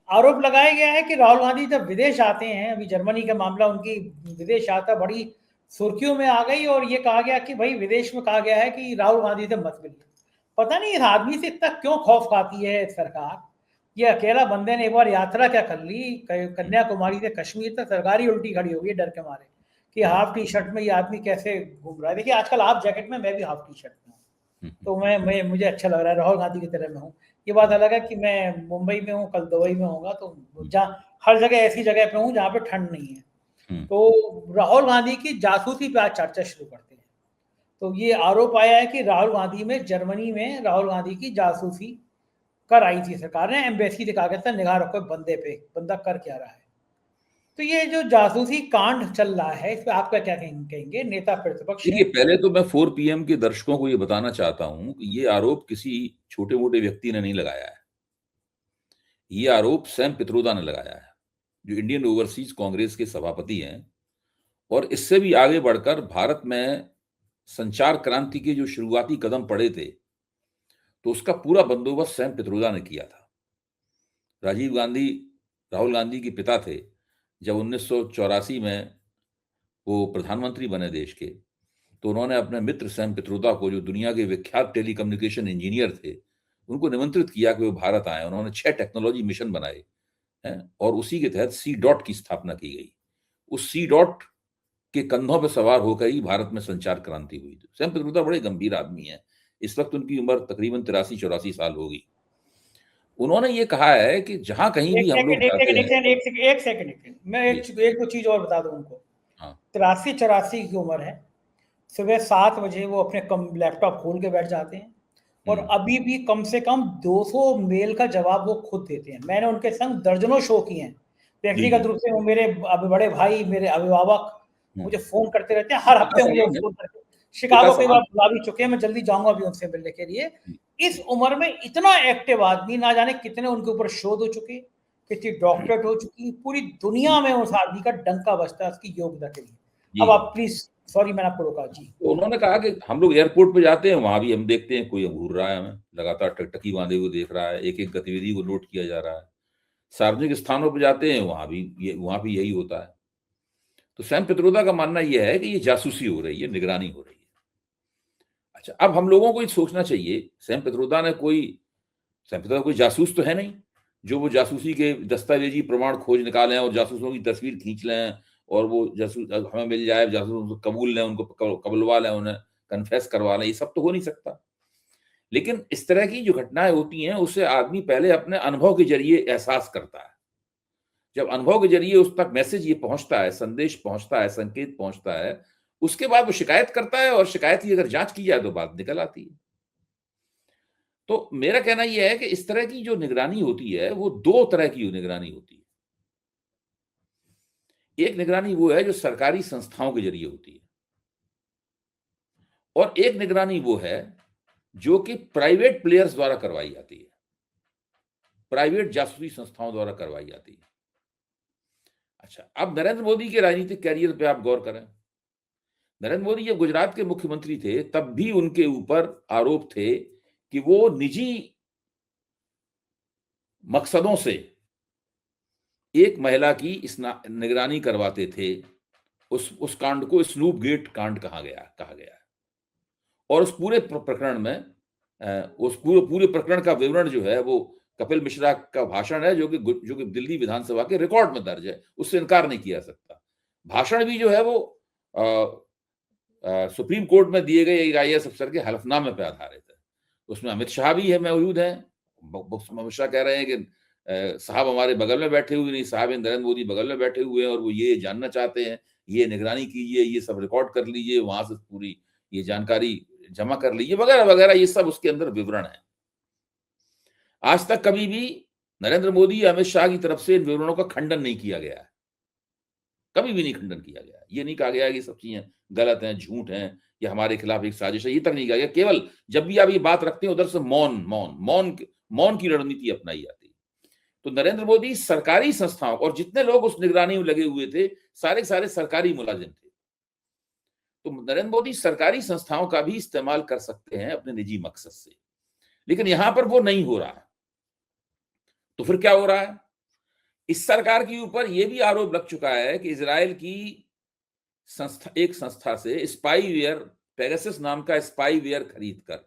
आरोप लगाया गया है कि राहुल गांधी जब विदेश आते हैं, अभी जर्मनी का मामला उनकी विदेश यात्रा बड़ी सुर्खियों में आ गई और ये कहा गया कि भाई विदेश में कहा गया है कि राहुल गांधी से मत मिलिए। पता नहीं इस आदमी से इतना क्यों खौफ खाती है सरकार। ये अकेला बंदे ने एक बार यात्रा क्या कर ली, कन्याकुमारी से कश्मीर तक सरकार ही उल्टी खड़ी हो गई डर के मारे कि हाफ टी शर्ट में ये आदमी कैसे घूम रहा है। देखिए आजकल आप जैकेट में, मैं भी हाफ टी शर्ट में हूँ, तो मैं मुझे अच्छा लग रहा है, राहुल गांधी की तरह मैं हूँ। ये बात अलग है कि मैं मुंबई में हूँ, कल दुबई में होगा, तो जहाँ हर जगह ऐसी जगह पे हूँ जहाँ पे ठंड नहीं है। तो राहुल गांधी की जासूसी पे आज चर्चा शुरू करते हैं। तो ये आरोप आया है कि राहुल गांधी में, जर्मनी में राहुल गांधी की जासूसी कराई थी सरकार ने, एम्बेसी से कहा गया था निगाह रखो बंदे पे, बंदा कर क्या रहा है। तो ये जो जासूसी कांड चल रहा है, इस पर आपका क्या कहेंगे, नेता प्रतिपक्ष देखिए, हैं। पहले तो मैं 4 पीएम के दर्शकों को ये बताना चाहता हूं कि ये आरोप किसी छोटे मोटे व्यक्ति ने नहीं लगाया है। ये आरोप सैम पित्रोदा ने लगाया है, जो इंडियन ओवरसीज कांग्रेस के सभापति हैं, और इससे भी आगे बढ़कर भारत में संचार क्रांति के जो शुरुआती कदम पड़े थे, तो उसका पूरा बंदोबस्त सैम पित्रोदा ने किया था। राजीव गांधी राहुल गांधी के पिता थे। जब 1984 में वो प्रधानमंत्री बने देश के, तो उन्होंने अपने मित्र सैम पित्रोदा को, जो दुनिया के विख्यात टेलीकम्युनिकेशन इंजीनियर थे, उनको निमंत्रित किया कि वो भारत आए। उन्होंने 6 टेक्नोलॉजी मिशन बनाए हैं, और उसी के तहत सी डॉट की स्थापना की गई। उस सी डॉट के कंधों पर सवार होकर ही भारत में संचार क्रांति हुई थी। सैम पित्रोदा बड़े गंभीर आदमी हैं। इस वक्त उनकी उम्र तकरीबन 83-84 साल होगी। उन्होंने ये कहा है कि जहां कहीं एक भी हम लोग सेकंड एक जाते सेकंड एक हैं। सेकंड एक सेकंड एक सेकंड एक सेकंड मैं जी। एक दो चीज और बता दूं उनको। हाँ। 83-84 की उम्र है, सुबह 7 बजे वो अपने लैपटॉप खोल के बैठ जाते हैं और अभी भी कम से कम 200 मेल का जवाब वो खुद देते हैं। मैंने उनके संग दर्जनों शो किए हैं। जी। जी। व्यक्तिगत रूप से वो मेरे बड़े भाई, मेरे अभिभावक हम्म। मुझे फोन करते रहते हैं, हर पिता हफ्ते मुझे समान है। फोन करते हैं। पिता शिकागो कई बार समान। बुला भी चुके हैं, मैं जल्दी जाऊंगा भी उनसे मिलने के लिए। जी। इस उम्र में इतना एक्टिव आदमी, ना जाने कितने उनके ऊपर शोध हो चुके, कितनी डॉक्टरेट हो चुकी, पूरी दुनिया में उस आदमी का डंका बजता है उसकी योग्यता के लिए। जी। अब आप प्लीज, सॉरी मैंने आपको रोका जी। तो उन्होंने कहा कि हम लोग एयरपोर्ट पे जाते हैं, वहां भी हम देखते हैं कोई घूर रहा है, हमें लगातार टकटकी बांधे हुए देख रहा है, एक एक गतिविधि को नोट किया जा रहा है। सार्वजनिक स्थानों पर जाते हैं, वहां भी यही होता है। तो सैम पित्रोदा का मानना यह है कि ये जासूसी हो रही है, निगरानी हो रही है। अच्छा, अब हम लोगों को ये सोचना चाहिए, सैम पित्रोदा कोई जासूस तो है नहीं, जो वो जासूसी के दस्तावेजी प्रमाण खोज निकालें और जासूसों की तस्वीर खींच लें, और वो जासूस हमें मिल जाए, जासूस उनको कबूल लें, उनको कबलवा लें, उन्हें कन्फेस करवा लें। ये सब तो हो नहीं सकता। लेकिन इस तरह की जो घटनाएं होती हैं, उससे आदमी पहले अपने अनुभव के जरिए एहसास करता है। जब अनुभव के जरिए उस तक मैसेज ये पहुंचता है, संदेश पहुंचता है, संकेत पहुंचता है, उसके बाद वो शिकायत करता है, और शिकायत की अगर जांच की जाए तो बात निकल आती है। तो मेरा कहना यह है कि इस तरह की जो निगरानी होती है, वो 2 तरह की निगरानी होती है। एक निगरानी वो है जो सरकारी संस्थाओं के जरिए होती है, और एक निगरानी वो है जो कि प्राइवेट प्लेयर्स द्वारा करवाई जाती है, प्राइवेट जासूसी संस्थाओं द्वारा करवाई जाती है। अच्छा, अब नरेंद्र मोदी के राजनीतिक कैरियर पे आप गौर करें। नरेंद्र मोदी जब गुजरात के मुख्यमंत्री थे, तब भी उनके ऊपर आरोप थे कि वो निजी मकसदों से एक महिला की निगरानी करवाते थे। उस कांड को स्नूप गेट कांड कहा गया है। और उस पूरे प्रकरण में उस पूरे पूरे प्रकरण का विवरण जो है, वो कपिल मिश्रा का भाषण है, जो कि दिल्ली विधानसभा के रिकॉर्ड में दर्ज है, उससे इनकार नहीं किया सकता। भाषण भी जो है वो सुप्रीम कोर्ट में दिए गए एक आईएएस अफसर के हलफनामे पर आधारित है। उसमें अमित शाह भी है, मौजूद है। अमित शाह कह रहे हैं कि साहब हमारे बगल में बैठे हुए नहीं, साहब नरेंद्र मोदी बगल में बैठे हुए हैं, और वो ये जानना चाहते हैं, ये निगरानी कीजिए, ये सब रिकॉर्ड कर लीजिए, वहां से पूरी ये जानकारी जमा कर लीजिए, वगैरह वगैरह, ये सब उसके अंदर विवरण है। आज तक कभी भी नरेंद्र मोदी या अमित शाह की तरफ से इन विवरणों का खंडन नहीं किया गया है, कभी भी नहीं खंडन किया गया। ये नहीं कहा गया कि सब चीजें गलत हैं, झूठ हैं, या हमारे खिलाफ एक साजिश है, ये तक नहीं कहा गया। केवल जब भी आप ये बात रखते हैं, उधर से मौन की रणनीति अपनाई जाती है। तो नरेंद्र मोदी सरकारी संस्थाओं, और जितने लोग उस निगरानी में लगे हुए थे, सारे सारे सरकारी मुलाजिम थे। तो नरेंद्र मोदी सरकारी संस्थाओं का भी इस्तेमाल कर सकते हैं अपने निजी मकसद से, लेकिन यहां पर वो नहीं हो रहा है। तो फिर क्या हो रहा है? इस सरकार के ऊपर यह भी आरोप लग चुका है कि इजराइल की एक संस्था से स्पाईवेयर, पेगासस नाम का स्पाईवेयर खरीदकर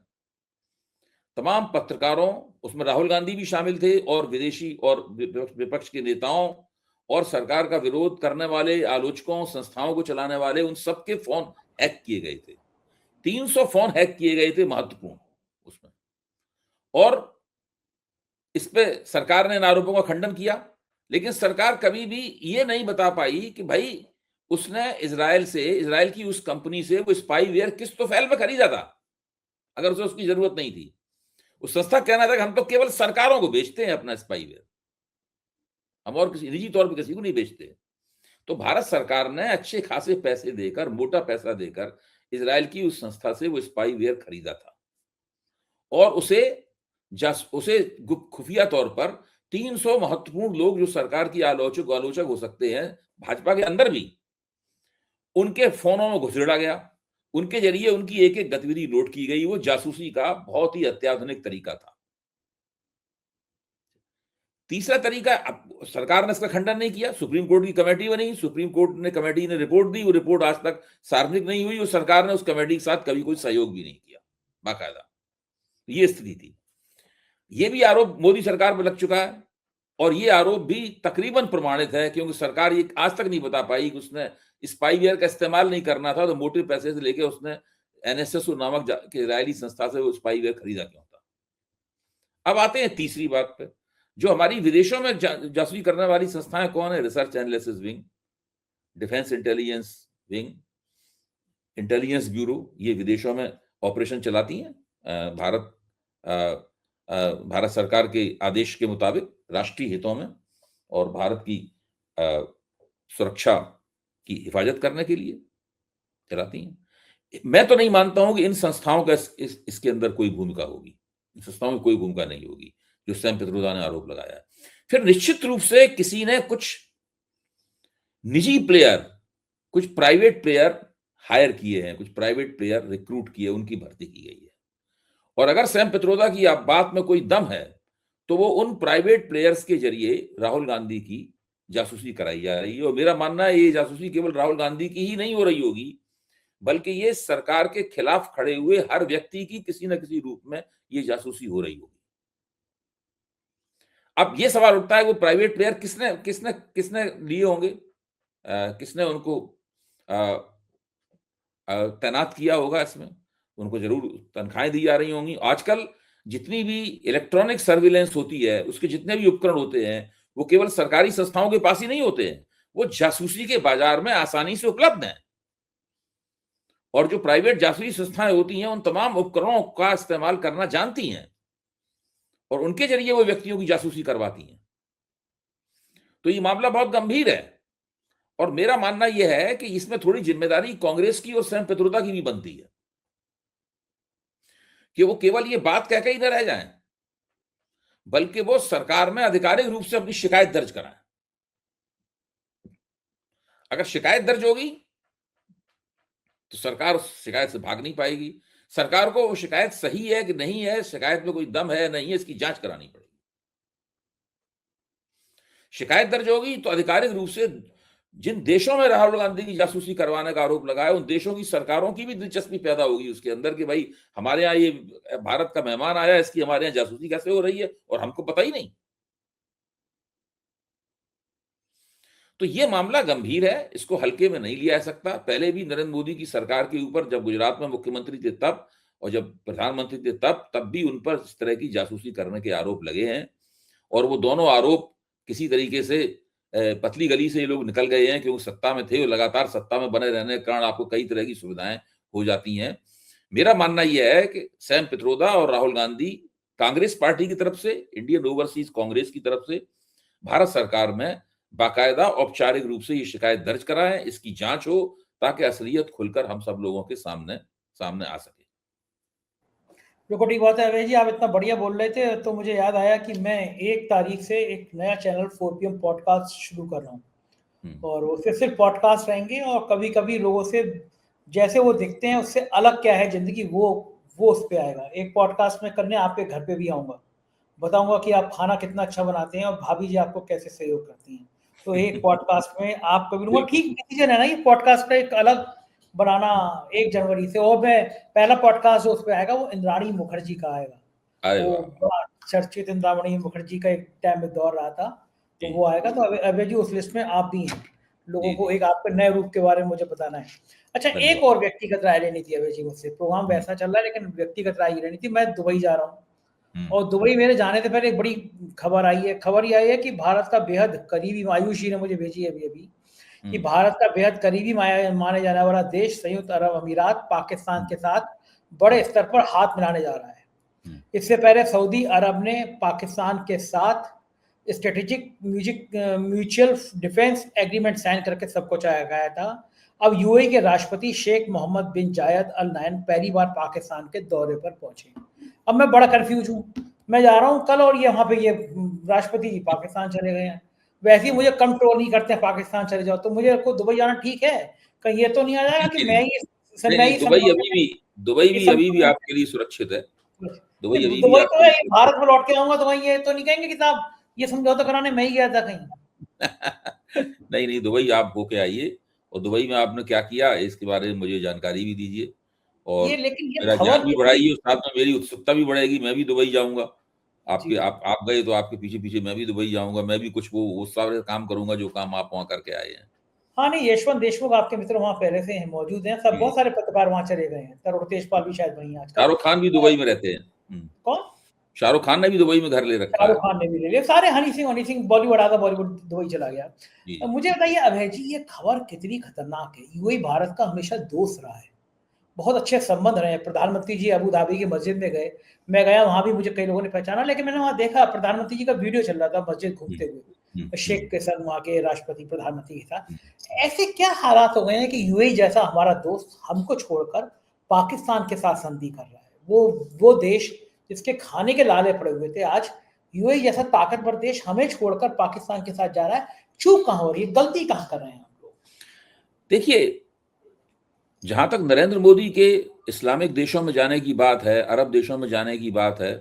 तमाम पत्रकारों, उसमें राहुल गांधी भी शामिल थे, और विदेशी और विपक्ष के नेताओं और सरकार का विरोध करने वाले आलोचकों, संस्थाओं को चलाने वाले, उन सबके फोन हैक किए गए थे। 300 फोन हैक किए गए थे महत्वपूर्ण उसमें। और इस पे सरकार ने इन आरोपों का खंडन किया, लेकिन सरकार कभी भी ये नहीं बता पाई कि भाई उसने इजराइल की उस कंपनी से वो स्पाईवेयर किस तौफील में खरीदा था, अगर उसे उसकी जरूरत नहीं थी। उस संस्था कहना था कि हम तो केवल सरकारों को बेचते हैं अपना स्पाईवेयर, हम और किसी निजी तौर पर किसी को नहीं बेचते। तो भारत सरकार ने अच्छे खासे पैसे देकर, मोटा पैसा देकर इजराइल की उस संस्था से वो स्पाईवेयर खरीदा था, और उसे खुफिया तौर पर 300 महत्वपूर्ण लोग जो सरकार की आलोचक हो सकते हैं भाजपा के अंदर भी, उनके फोनों में घुसेड़ा गया, उनके जरिए उनकी एक एक गतिविधि नोट की गई। वो जासूसी का बहुत ही अत्याधुनिक तरीका था। तीसरा तरीका, अब सरकार ने इसका खंडन नहीं किया, सुप्रीम कोर्ट की कमेटी बनी, सुप्रीम कोर्ट कमेटी ने रिपोर्ट दी, वो रिपोर्ट आज तक सार्वजनिक नहीं हुई, और सरकार ने उस कमेटी के साथ कभी कोई सहयोग भी नहीं किया बाकायदा। ये स्थिति थी। ये भी आरोप मोदी सरकार पर लग चुका है, और ये आरोप भी तकरीबन प्रमाणित है, क्योंकि सरकार ये आज तक नहीं बता पाई कि उसने स्पाईवेयर का इस्तेमाल नहीं करना था तो मोटे पैसे से लेके उसने एनएसएस नामक इजरायली संस्था से वो स्पाईवेयर खरीदा क्यों था। अब आते हैं तीसरी बात पे, जो हमारी विदेशों में जासूसी करने वाली संस्थाएं कौन है? Research analysis wing, defence intelligence wing, intelligence bureau, ये विदेशों में ऑपरेशन चलाती हैं भारत सरकार के आदेश के मुताबिक, राष्ट्रीय हितों में और भारत की सुरक्षा की हिफाजत करने के लिए चलाती हैं। मैं तो नहीं मानता हूं कि इन संस्थाओं का इसके अंदर कोई भूमिका होगी, इन संस्थाओं की कोई भूमिका नहीं होगी, जो सैम पित्रोदा ने आरोप लगाया है। फिर निश्चित रूप से किसी ने कुछ निजी प्लेयर, कुछ प्राइवेट प्लेयर हायर किए हैं, कुछ प्राइवेट प्लेयर रिक्रूट किए, उनकी भर्ती की गई है। और अगर सैम पित्रोदा की बात में कोई दम है तो वो उन प्राइवेट प्लेयर्स के जरिए राहुल गांधी की जासूसी कराई जा रही है। और मेरा मानना है ये जासूसी केवल राहुल गांधी की ही नहीं हो रही होगी, बल्कि ये सरकार के खिलाफ खड़े हुए हर व्यक्ति की किसी न किसी रूप में ये जासूसी हो रही होगी। अब ये सवाल उठता है वो प्राइवेट प्लेयर किसने किसने किसने लिए होंगे, किसने उनको तैनात किया होगा इसमें, उनको जरूर तनख्वाहें दी जा रही होंगी। आजकल जितनी भी इलेक्ट्रॉनिक सर्विलेंस होती है, उसके जितने भी उपकरण होते हैं, वो केवल सरकारी संस्थाओं के पास ही नहीं होते हैं, वो जासूसी के बाजार में आसानी से उपलब्ध हैं। और जो प्राइवेट जासूसी संस्थाएं होती हैं, उन तमाम उपकरणों का इस्तेमाल करना जानती हैं, और उनके जरिए वो व्यक्तियों की जासूसी करवाती हैं। तो ये मामला बहुत गंभीर है, और मेरा मानना यह है कि इसमें थोड़ी जिम्मेदारी कांग्रेस की और सैम पित्रोदा की भी बनती है, कि वो केवल ये बात कह के ही न रह जाएं, बल्कि वो सरकार में आधिकारिक रूप से अपनी शिकायत दर्ज कराएं। अगर शिकायत दर्ज होगी तो सरकार उस शिकायत से भाग नहीं पाएगी। सरकार को वो शिकायत सही है कि नहीं है, शिकायत में कोई दम है नहीं है, इसकी जांच करानी पड़ेगी। शिकायत दर्ज होगी तो आधिकारिक रूप से जिन देशों में राहुल गांधी की जासूसी करवाने का आरोप लगा है, उन देशों की सरकारों की भी दिलचस्पी पैदा होगी उसके अंदर कि भाई हमारे यहाँ ये भारत का मेहमान आया, इसकी हमारे यहाँ जासूसी कैसे हो रही है और हमको पता ही नहीं। तो ये मामला गंभीर है, इसको हल्के में नहीं लिया जा सकता। पहले भी नरेंद्र मोदी की सरकार के ऊपर, जब गुजरात में मुख्यमंत्री थे तब, और जब प्रधानमंत्री थे तब भी उन पर इस तरह की जासूसी करने के आरोप लगे हैं, और वो दोनों आरोप किसी तरीके से पतली गली से ये लोग निकल गए हैं, क्योंकि सत्ता में थे और लगातार सत्ता में बने रहने के कारण आपको कई तरह की सुविधाएं हो जाती हैं। मेरा मानना यह है कि सैम पित्रोदा और राहुल गांधी कांग्रेस पार्टी की तरफ से, इंडियन ओवरसीज कांग्रेस की तरफ से भारत सरकार में बाकायदा औपचारिक रूप से ये शिकायत दर्ज कराएं, इसकी जांच हो, ताकि असलियत खुलकर हम सब लोगों के सामने आ सके। बिल्कुल ठीक बात है अभय जी, आप इतना बढ़िया बोल रहे थे तो मुझे याद आया कि मैं 1 तारीख से एक नया चैनल 4 PM पॉडकास्ट शुरू कर रहा हूँ, और उससे सिर्फ पॉडकास्ट रहेंगे, और कभी कभी लोगों से जैसे वो दिखते हैं उससे अलग क्या है जिंदगी, वो उस पे आएगा। एक पॉडकास्ट में करने आपके घर पे भी आऊंगा, बताऊंगा कि आप खाना कितना अच्छा बनाते हैं और भाभी जी आपको कैसे सहयोग करती हैं। तो एक पॉडकास्ट में आपको मिलूंगा। ठीक डिसीजन है ना ये पॉडकास्ट का एक अलग बनाना 1 जनवरी से। और मैं पहला पॉडकास्ट जो उस पे आएगा वो इंद्राणी मुखर्जी का आएगा। अरे वो वाह, बड़ा चर्चित इंद्राणी मुखर्जी का एक टाइम में दौर रहा था, तो जी वो आएगा। तो अभय जी उस लिस्ट में आप भी हैं। लोगों जी को जी, एक आपके नए रूप के बारे में मुझे बताना है। अच्छा, एक धन्यवाद। और व्यक्तिगत राय लेनी थी अभय जी मुझसे। प्रोग्राम वैसा चल रहा है लेकिन व्यक्तिगत राय ये लेनी थी। मैं दुबई जा रहा हूँ हम्म, और दुबई मेरे जाने से पहले एक बड़ी खबर आई है। खबर ये आई है कि भारत का बेहद करीबी, आयुष जी ने मुझे भेजी है अभी-अभी, कि हम्म, भारत का बेहद करीबी माने जाने वाला देश संयुक्त अरब अमीरात पाकिस्तान हम्म, के साथ बड़े हम्म, स्तर पर हाथ मिलाने जा रहा है। हम्म, इससे पहले सऊदी अरब ने पाकिस्तान के साथ strategic mutual defence agreement sign करके सबको चलाया था। अब यूएई के राष्ट्रपति शेख मोहम्मद बिन जायद अल नाहयान पहली बार पाकिस्तान के दौरे पर पहुंचे। अब मैं बड़ा कंफ्यूज हूँ। मैं जा रहा हूँ कल और ये वहाँ पे ये राष्ट्रपति पाकिस्तान चले गए हैं। वैसे ही मुझे कंट्रोल नहीं करते हैं, पाकिस्तान चले जाओ। तो मुझे को दुबई जाना ठीक है? कहीं ये तो नहीं आ जाएगा कि नहीं मैं नहीं ही नहीं मैं नहीं, ही समझौते में दुबई इस भी अभी भी समझौते आपके लिए सुरक्षित है। दुबई नहीं, अभी भी दुबई तो आपके है, लिए भारत सुरक्षित में लौट के आऊंगा तो वहीं ये तो नहीं कहेंगे कि साहब ये समझौता कराने मैं ही गया था कहीं। है। नहीं नहीं, दुबई आप होके आइए, और दुबई में आपने क्या किया इसके बारे में मुझे जानकारी भी दीजिए, और ये लेकिन ये मेरा खबर ज्ञान भी कितनी। बढ़ाइए, और साथ में मेरी उत्सुकता भी बढ़ेगी। मैं भी दुबई जाऊंगा। जी। आप गए तो आपके पीछे पीछे मैं भी दुबई जाऊंगा। मैं भी कुछ वो सारे काम करूंगा जो काम आप वहां करके आए हैं। हाँ नहीं, यशवंत देशमुख आपके मित्र वहाँ पहले से हैं, मौजूद हैं। सब जी, बहुत सारे पत्रकार वहाँ चले गए हैं। तरुण तेजपाल भी शायद वहीं हैं आजकल। शाहरुख खान भी दुबई में रहते हैं। कौन? शाहरुख खान ने भी दुबई में घर ले रखा शाहरुख है। खान ने भी ले लिया सारे। हनी सिंह बॉलीवुड आधा बॉलीवुड दुबई चला गया। जी मुझे बताइए अभय जी, ये खबर कितनी खतरनाक है? यूएई भारत का हमेशा दोस्त रहा है, बहुत अच्छे संबंध रहे हैं। प्रधानमंत्री जी अबू धाबी की मस्जिद में गए, मैं गया वहाँ भी, मुझे कई लोगों ने पहचाना। लेकिन मैंने वहाँ देखा प्रधानमंत्री जी का वीडियो चल रहा था मस्जिद घूमते हम्म, हुए हम्म, शेख के साथ, वहाँ के राष्ट्रपति प्रधानमंत्री के हम्म, साथ। ऐसे क्या हालात हो गए हैं कि यूएई जैसा हमारा दोस्त हमको छोड़कर पाकिस्तान के साथ संधि कर रहा है? वो देश जिसके खाने के लाले पड़े हुए थे, आज यूएई जैसा ताकतवर देश हमें छोड़कर पाकिस्तान के साथ जा रहा है। चूक कहाँ हो रही है? गलती कहाँ कर रहे हैं हम लोग? देखिए, जहां तक नरेंद्र मोदी के इस्लामिक देशों में जाने की बात है, अरब देशों में जाने की बात है,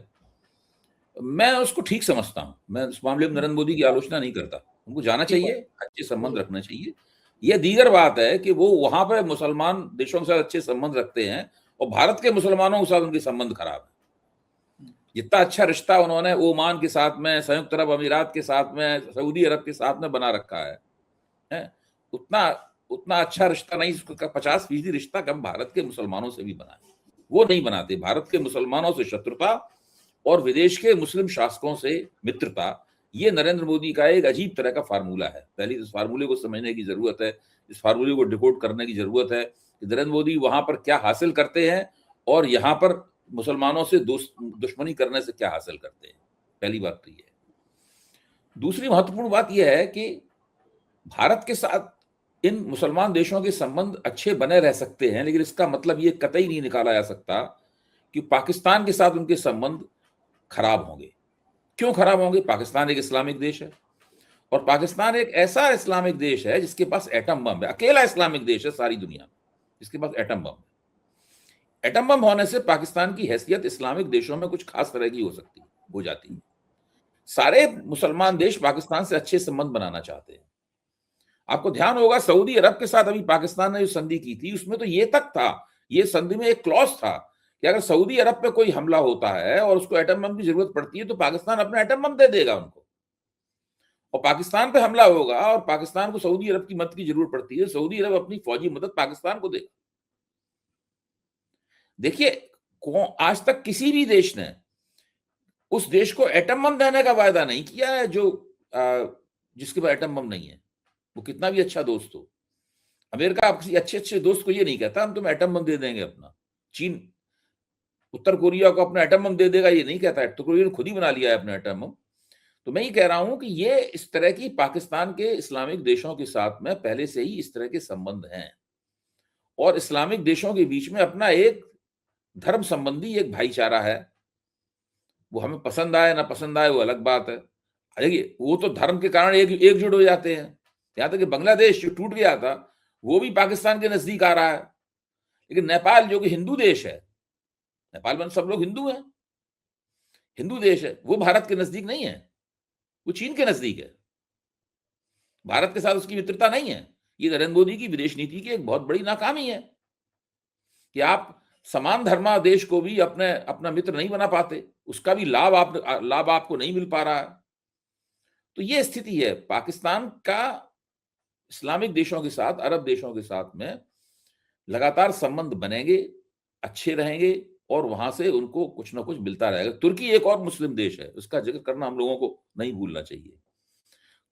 मैं उसको ठीक समझता हूं। मैं इस मामले में नरेंद्र मोदी की आलोचना नहीं करता। उनको जाना ठीक चाहिए, बात। अच्छे संबंध जी। रखना चाहिए। यह दीगर बात है कि वो वहां पर मुसलमान देशों के साथ अच्छे संबंध रखते हैं और भारत के मुसलमानों के साथ उनके संबंध खराब है। जितना अच्छा रिश्ता उन्होंने ओमान के साथ में, संयुक्त अरब अमीरात के साथ में, सऊदी अरब के साथ में बना रखा है, उतना उतना अच्छा रिश्ता नहीं, 50% रिश्ता कम भारत के मुसलमानों से भी बना है। वो नहीं बनाते। भारत के मुसलमानों से शत्रुता और विदेश के मुस्लिम शासकों से मित्रता, ये नरेंद्र मोदी का एक अजीब तरह का फार्मूला है। पहले इस फार्मूले को समझने की जरूरत है, इस फार्मूले को डिकोड करने की जरूरत है कि नरेंद्र मोदी वहां पर क्या हासिल करते हैं और यहाँ पर मुसलमानों से दुश्मनी करने से क्या हासिल करते हैं। पहली बात तो ये है। दूसरी महत्वपूर्ण बात यह है कि भारत के साथ इन मुसलमान देशों के संबंध अच्छे बने रह सकते हैं, लेकिन इसका मतलब ये कतई नहीं निकाला जा सकता कि पाकिस्तान के साथ उनके संबंध खराब होंगे। क्यों खराब होंगे? पाकिस्तान एक इस्लामिक देश है, और पाकिस्तान एक ऐसा इस्लामिक देश है जिसके पास एटम बम है। अकेला इस्लामिक देश है सारी दुनिया में जिसके पास एटम बम है। एटम बम होने से पाकिस्तान की हैसियत इस्लामिक देशों में कुछ खास तरह की हो जाती है। सारे मुसलमान देश पाकिस्तान से अच्छे संबंध बनाना चाहते हैं। आपको ध्यान होगा सऊदी अरब के साथ अभी पाकिस्तान ने जो संधि की थी उसमें तो ये तक था, ये संधि में एक क्लॉज था कि अगर सऊदी अरब पे कोई हमला होता है और उसको एटम बम की जरूरत पड़ती है तो पाकिस्तान अपना एटम बम दे देगा उनको, और पाकिस्तान पे हमला होगा और पाकिस्तान को सऊदी अरब की मदद की जरूरत पड़ती है, सऊदी अरब अपनी फौजी मदद पाकिस्तान को देगा। देखिए, आज तक किसी भी देश ने उस देश को एटम बम देने का वायदा नहीं किया है जो जिसके पास एटम बम नहीं है, वो कितना भी अच्छा दोस्त हो। अमेरिका आप किसी अच्छे अच्छे दोस्त को ये नहीं कहता हम तुम्हें एटम बम दे देंगे अपना। चीन उत्तर कोरिया को अपना एटम बम दे देगा ये नहीं कहता है, उत्तर कोरिया ने खुद ही बना लिया है अपना एटम बम। तो मैं ये कह रहा हूं कि ये इस तरह की पाकिस्तान के इस्लामिक देशों के साथ में पहले से ही इस तरह के संबंध हैं, और इस्लामिक देशों के बीच में अपना एक धर्म संबंधी एक भाईचारा है। वो हमें पसंद आए ना पसंद आए वो अलग बात है। देखिए, वो तो धर्म के कारण एकजुट हो जाते हैं। यहाँ तक कि बांग्लादेश जो टूट गया था वो भी पाकिस्तान के नजदीक आ रहा है। लेकिन नेपाल जो कि हिंदू देश है, नेपाल में सब लोग हिंदू हैं, हिंदू देश है, वो भारत के नजदीक नहीं है, वो चीन के नजदीक है। भारत के साथ उसकी मित्रता नहीं है। ये नरेंद्र मोदी की विदेश नीति की एक बहुत बड़ी नाकामी है कि आप समान धर्मा देश को भी अपना मित्र नहीं बना पाते, उसका भी लाभ आपको नहीं मिल पा रहा है। तो ये स्थिति है पाकिस्तान का इस्लामिक देशों के साथ, अरब देशों के साथ में लगातार संबंध बनेंगे, अच्छे रहेंगे और वहां से उनको कुछ ना कुछ मिलता रहेगा। तुर्की एक और मुस्लिम देश है, उसका जिक्र करना हम लोगों को नहीं भूलना चाहिए।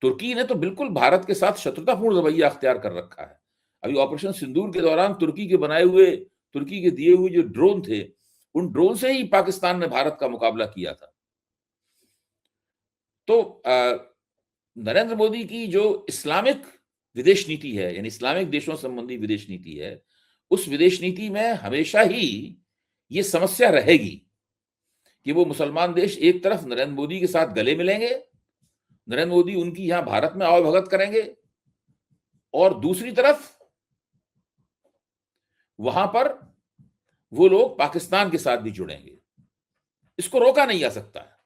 तुर्की ने तो बिल्कुल भारत के साथ शत्रुतापूर्ण रवैया अख्तियार कर रखा है। अभी ऑपरेशन सिंदूर के दौरान तुर्की के दिए हुए जो ड्रोन थे, उन ड्रोन से ही पाकिस्तान ने भारत का मुकाबला किया था। तो नरेंद्र मोदी की जो इस्लामिक विदेश नीति है, यानी इस्लामिक देशों संबंधी विदेश नीति है, उस विदेश नीति में हमेशा ही ये समस्या रहेगी कि वो मुसलमान देश एक तरफ नरेंद्र मोदी के साथ गले मिलेंगे, नरेंद्र मोदी उनकी यहां भारत में आवभगत करेंगे, और दूसरी तरफ वहां पर वो लोग पाकिस्तान के साथ भी जुड़ेंगे। इसको रोका नहीं जा सकता है।